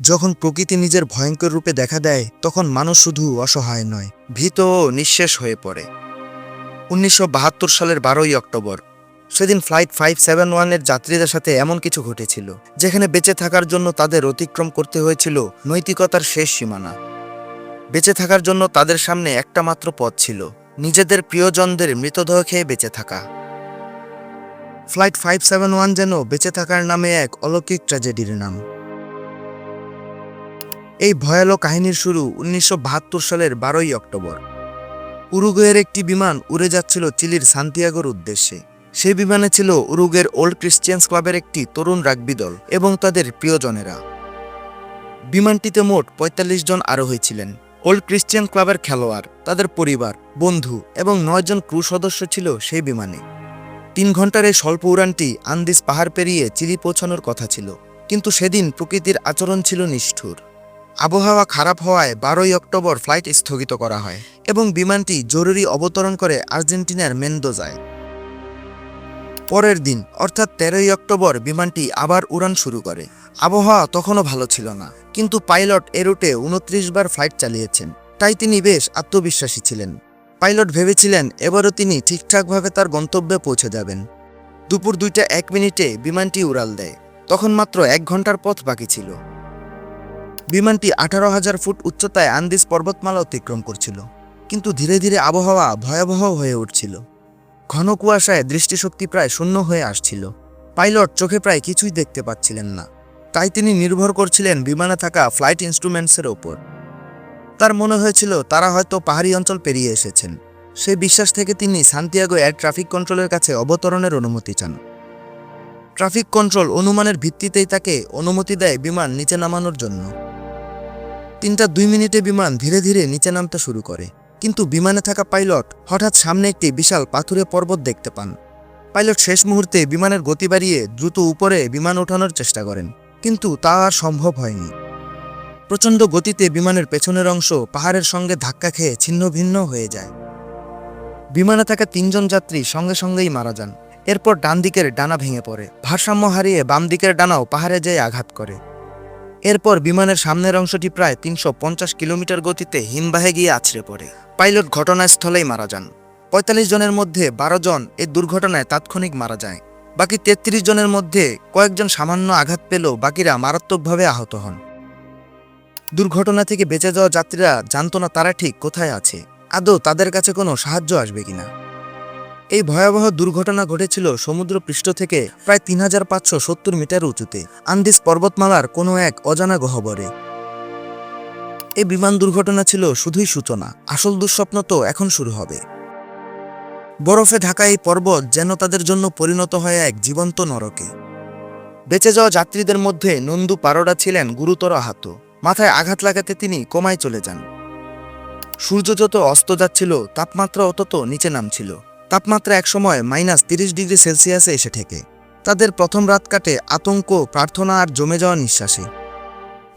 যখন প্রকৃতি নিজের ভয়ঙ্কর রূপে দেখা দেয় তখন মানুষ শুধু অসহায় নয়, ভীত ও নিঃশেষ হয়ে পড়ে। ১৯৭২ সালের ১২ই অক্টোবর, সেদিন ফ্লাইট 571-এর যাত্রীদের সাথে এমন কিছু ঘটেছিল যেখানে বেঁচে থাকার জন্য তাদের অতিক্রম করতে হয়েছিল নৈতিকতার শেষ সীমানা। বেঁচে থাকার জন্য তাদের সামনে একটা মাত্র পথ ছিল, নিজেদের প্রিয়জনদের মৃতদেহ খেয়ে বেঁচে থাকা। ফ্লাইট 571 যেন বেঁচে থাকার নামে এক অলৌকিক ট্র্যাজেডির নাম। এই ভয়ালো কাহিনীর শুরু ১৯৭২ সালের ১২ই অক্টোবর। উরুগুয়ের একটি বিমান উড়ে যাচ্ছিল চিলির সান্তিয়াগোর উদ্দেশ্যে। সেই বিমানে ছিল উরুগুয়ের ওল্ড ক্রিশ্চিয়ান্স ক্লাবের একটি তরুণ রাগবি দল এবং তাদের প্রিয়জনেরা। বিমানটিতে মোট ৪৫ জন আরোহী ছিলেন। ওল্ড ক্রিশ্চিয়ান ক্লাবের খেলোয়াড়, তাদের পরিবার, বন্ধু এবং ৯ জন ক্রু সদস্য ছিল সেই বিমানে। ৩ ঘন্টার এই স্বল্প উড়ানটি আন্দিজ পাহাড় পেরিয়ে চিলি পৌঁছানোর কথা ছিল, কিন্তু সেদিন প্রকৃতির আচরণ ছিল নিষ্ঠুর। আবহাওয়া খারাপ হওয়ায় ১২ই অক্টোবর ফ্লাইট স্থগিত করা হয় এবং বিমানটি জরুরি অবতরণ করে আর্জেন্টিনার মেন্দোজায়। পরের দিন অর্থাৎ ১৩ই অক্টোবর বিমানটি আবার উড়ান শুরু করে। আবহাওয়া তখনও ভালো ছিল না, কিন্তু পাইলট এ রুটে ২৯ বার ফ্লাইট চালিয়েছেন, তাই তিনি বেশ আত্মবিশ্বাসী ছিলেন। পাইলট ভেবেছিলেন এবারও তিনি ঠিকঠাকভাবে তার গন্তব্যে পৌঁছে যাবেন। দুপুর ২টা ১ মিনিটে বিমানটি উড়াল দেয়। তখন মাত্র ১ ঘন্টার পথ বাকি ছিল। বিমানটি ১৮,০০০ ফুট উচ্চতায় আন্দিজ পর্বতমালা অতিক্রম করছিল, কিন্তু ধীরে ধীরে আবহাওয়া ভয়াবহ হয়ে উঠছিল। ঘন কুয়াশায় দৃষ্টিশক্তি প্রায় শূন্য হয়ে আসছিল। পাইলট চোখে প্রায় কিছুই দেখতে পাচ্ছিলেন না, তাই তিনি নির্ভর করছিলেন বিমানে থাকা ফ্লাইট ইনস্ট্রুমেন্টসের ওপর। তার মনে হয়েছিল তারা হয়তো পাহাড়ি অঞ্চল পেরিয়ে এসেছেন। সেই বিশ্বাস থেকে তিনি সান্তিয়াগো এয়ার ট্রাফিক কন্ট্রোলের কাছে অবতরণের অনুমতি চান। ট্রাফিক কন্ট্রোল অনুমানের ভিত্তিতেই তাকে অনুমতি দেয় বিমান নিচে নামানোর জন্য। ৩টা ২ মিনিটে বিমান ধীরে ধীরে নিচে নামতে শুরু করে, কিন্তু বিমানে থাকা পাইলট হঠাৎ সামনে একটি বিশাল পাথুরে পর্বত দেখতে পান। পাইলট শেষ মুহূর্তে বিমানের গতি বাড়িয়ে দ্রুত উপরে বিমান ওঠানোর চেষ্টা করেন, কিন্তু তা আর সম্ভব হয়নি। প্রচণ্ড গতিতে বিমানের পেছনের অংশ পাহাড়ের সঙ্গে ধাক্কা খেয়ে ছিন্ন ভিন্ন হয়ে যায়। বিমানে থাকা ৩ জন যাত্রী সঙ্গে সঙ্গেই মারা যান। এরপর ডান দিকের ডানা ভেঙে পড়ে। ভারসাম্য হারিয়ে বাম দিকের ডানাও পাহাড়ে যেয়ে আঘাত করে। এরপর বিমানের সামনের অংশটি প্রায় ৩৫০ কিলোমিটার গতিতে হিমবাহে গিয়ে আছড়ে পড়ে। পাইলট ঘটনাস্থলেই মারা যান। ৪৫ জনের মধ্যে ১২ জন এই দুর্ঘটনায় তাৎক্ষণিক মারা যায়। বাকি ৩৩ জনের মধ্যে কয়েকজন সামান্য আঘাত পেলেও বাকিরা মারাত্মকভাবে আহত হন। দুর্ঘটনা থেকে বেঁচে যাওয়া যাত্রীরা জানত না তারা ঠিক কোথায় আছে, আদৌ তাদের কাছে কোনো সাহায্য আসবে কিনা। এই ভয়াবহ দুর্ঘটনা ঘটেছিল সমুদ্র পৃষ্ঠ থেকে প্রায় ৩৫৭০ মিটার উঁচুতে আন্দিজ পর্বতমালার কোনো এক অজানা গহ্বরে। এই বিমান দুর্ঘটনা ছিল শুধুই সূচনা, আসল দুঃস্বপ্ন তো এখন শুরু হবে। বরফে ঢাকা এই পর্বত যেন তাদের জন্য পরিণত হয় এক জীবন্ত নরকে। বেঁচে যাওয়া যাত্রীদের মধ্যে নন্দু পারোডা ছিলেন গুরুতর আহত। মাথায় আঘাত লাগাতে তিনি কোমায় চলে যান। সূর্য যত অস্ত যাচ্ছিল তাপমাত্রা তত নিচে নামছিল। তাপমাত্রা একসময় -30°C এসে ঠেকে। তাদের প্রথম রাত কাটে আতঙ্ক, প্রার্থনা আর জমে যাওয়া নিঃশ্বাসে।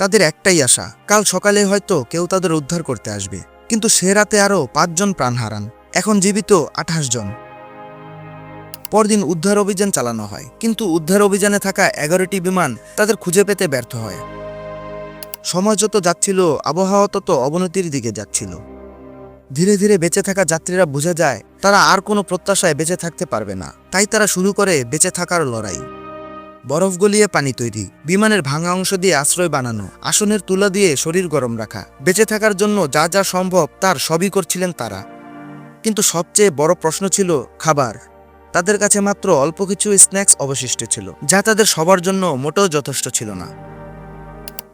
তাদের একটাই আশা, কাল সকালে হয়তো কেউ তাদের উদ্ধার করতে আসবে। কিন্তু সে রাতে আরও ৫ জন প্রাণ হারান, এখন জীবিত ২৮ জন। পরদিন উদ্ধার অভিযান চালানো হয়, কিন্তু উদ্ধার অভিযানে থাকা ১১টি বিমান তাদের খুঁজে পেতে ব্যর্থ হয়। সময় যত যাচ্ছিল আবহাওয়া তত অবনতির দিকে যাচ্ছিল। ধীরে ধীরে বেঁচে থাকা যাত্রীরা বুঝে যায় তারা আর কোনো প্রত্যাশায় বেঁচে থাকতে পারবে না, তাই তারা শুরু করে বেঁচে থাকার লড়াই। বরফ গলিয়ে পানি তৈরি, বিমানের ভাঙা অংশ দিয়ে আশ্রয় বানানো, আসনের তুলা দিয়ে শরীর গরম রাখা, বেঁচে থাকার জন্য যা যা সম্ভব তার সবই করছিলেন তারা। কিন্তু সবচেয়ে বড় প্রশ্ন ছিল খাবার। তাদের কাছে মাত্র অল্প কিছু স্ন্যাক্স অবশিষ্ট ছিল, যা তাদের সবার জন্য মোটেও যথেষ্ট ছিল না।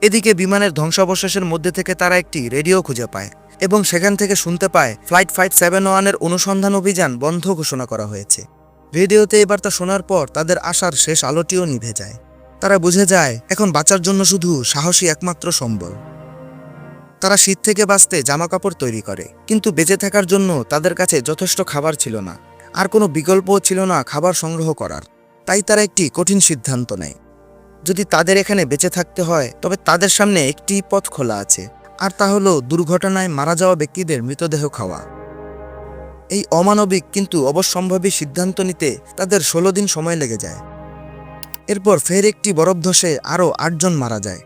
এদিকে বিমানের ধ্বংসাবশেষের মধ্যে থেকে তারা একটি রেডিও খুঁজে পায় এবং সেখান থেকে শুনতে পায় ফ্লাইট 571-এর অনুসন্ধান অভিযান বন্ধ ঘোষণা করা হয়েছে। রেডিওতে এই বার্তা শোনার পর তাদের আশার শেষ আলোটিও নিভে যায়। তারা বুঝে যায় এখন বাঁচার জন্য শুধু সাহসী একমাত্র সম্বল। তারা শীত থেকে বাঁচতে জামাকাপড় তৈরি করে, কিন্তু বেঁচে থাকার জন্য তাদের কাছে যথেষ্ট খাবার ছিল না, আর কোনো বিকল্পও ছিল না খাবার সংগ্রহ করার। তাই তারা একটি কঠিন সিদ্ধান্ত নেয়। যদি তাদের এখানে বেঁচে থাকতে হয় তবে তাদের সামনে একটি পথ খোলা আছে, আর তা হলো দুর্ঘটনায় মারা যাওয়া ব্যক্তিদের মৃতদেহ খাওয়া। এই অমানবিক কিন্তু অবশ্যম্ভাবী সিদ্ধান্ত নিতে তাদের ১৬ দিন সময় লেগে যায়। এরপর ফের একটি বরফ ধসে আরও ৮ জন মারা যায়।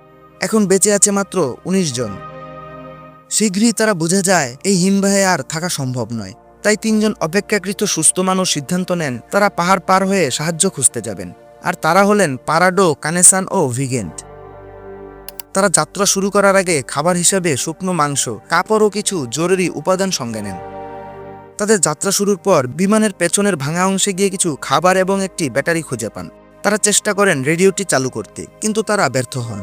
এখন বেঁচে আছে মাত্র ১৯ জন। শীঘ্রই তারা বুঝে যায় এই হিমবাহে আর থাকা সম্ভব নয়। তাই ৩ জন অপেক্ষাকৃত সুস্থ মানুষ সিদ্ধান্ত নেন তারা পাহাড় পার হয়ে সাহায্য খুঁজতে যাবেন। আর তারা হলেন পারাডো, কানেসান ও ভিগেন্ট। তারা যাত্রা শুরু করার আগে খাবার হিসেবে শুকনো মাংস, কাপড় ও কিছু জরুরি উপাদান সঙ্গে নেন। তাদের যাত্রা শুরুর পর বিমানের পেছনের ভাঙা অংশে গিয়ে কিছু খাবার এবং একটি ব্যাটারি খুঁজে পান। তারা চেষ্টা করেন রেডিওটি চালু করতে, কিন্তু তারা ব্যর্থ হন।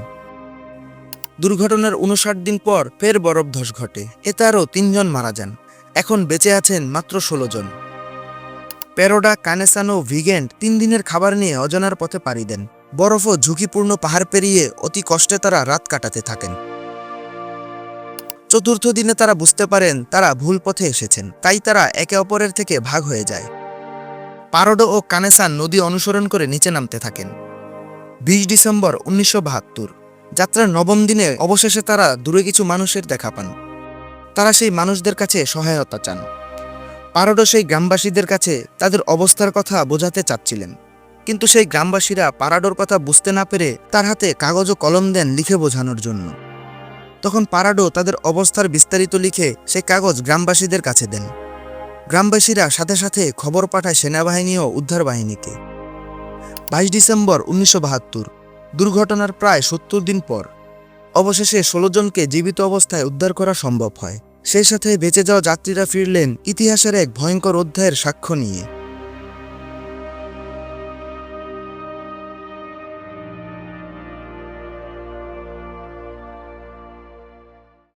দুর্ঘটনার ৫৯ দিন পর ফের বরফ ধস ঘটে। এতে আরও ৩ জন মারা যান। এখন বেঁচে আছেন মাত্র ১৬ জন। প্যারোডা, কানেসান ও ভিগেন্ট ৩ দিনের খাবার নিয়ে অজানার পথে পাড়ি দেন। বরফ ও ঝুঁকিপূর্ণ পাহাড় পেরিয়ে অতি কষ্টে তারা রাত কাটাতে থাকেন। চতুর্থ দিনে তারা বুঝতে পারেন তারা ভুল পথে এসেছেন, তাই তারা একে অপরের থেকে ভাগ হয়ে যায়। পারাডো ও কানেসান নদী অনুসরণ করে নিচে নামতে থাকেন। ২০ ডিসেম্বর ১৯৭২, যাত্রার ৯ম দিনে অবশেষে তারা দূরে কিছু মানুষের দেখা পান। তারা সেই মানুষদের কাছে সহায়তা চান। পারাডো সেই গ্রামবাসীদের কাছে তাদের অবস্থার কথা বোঝাতে চাচ্ছিলেন, কিন্তু সেই গ্রামবাসীরা পারাডোর কথা বুঝতে না পেরে তার হাতে কাগজ ও কলম দেন লিখে বোঝানোর জন্য। তখন পারাডো তাদের অবস্থার বিস্তারিত লিখে সেই কাগজ গ্রামবাসীদের কাছে দেন। গ্রামবাসীরা সাথে সাথে খবর পাঠায় সেনাবাহিনী ও উদ্ধার বাহিনীকে। ২২ ডিসেম্বর ১৯৭২, দুর্ঘটনার প্রায় ৭০ দিন পর অবশেষে ১৬ জনকে জীবিত অবস্থায় উদ্ধার করা সম্ভব হয়। সেই সাথে বেঁচে যাওয়া যাত্রীরা ফিরলেন ইতিহাসের এক ভয়ঙ্কর অধ্যায়ের সাক্ষ্য নিয়ে।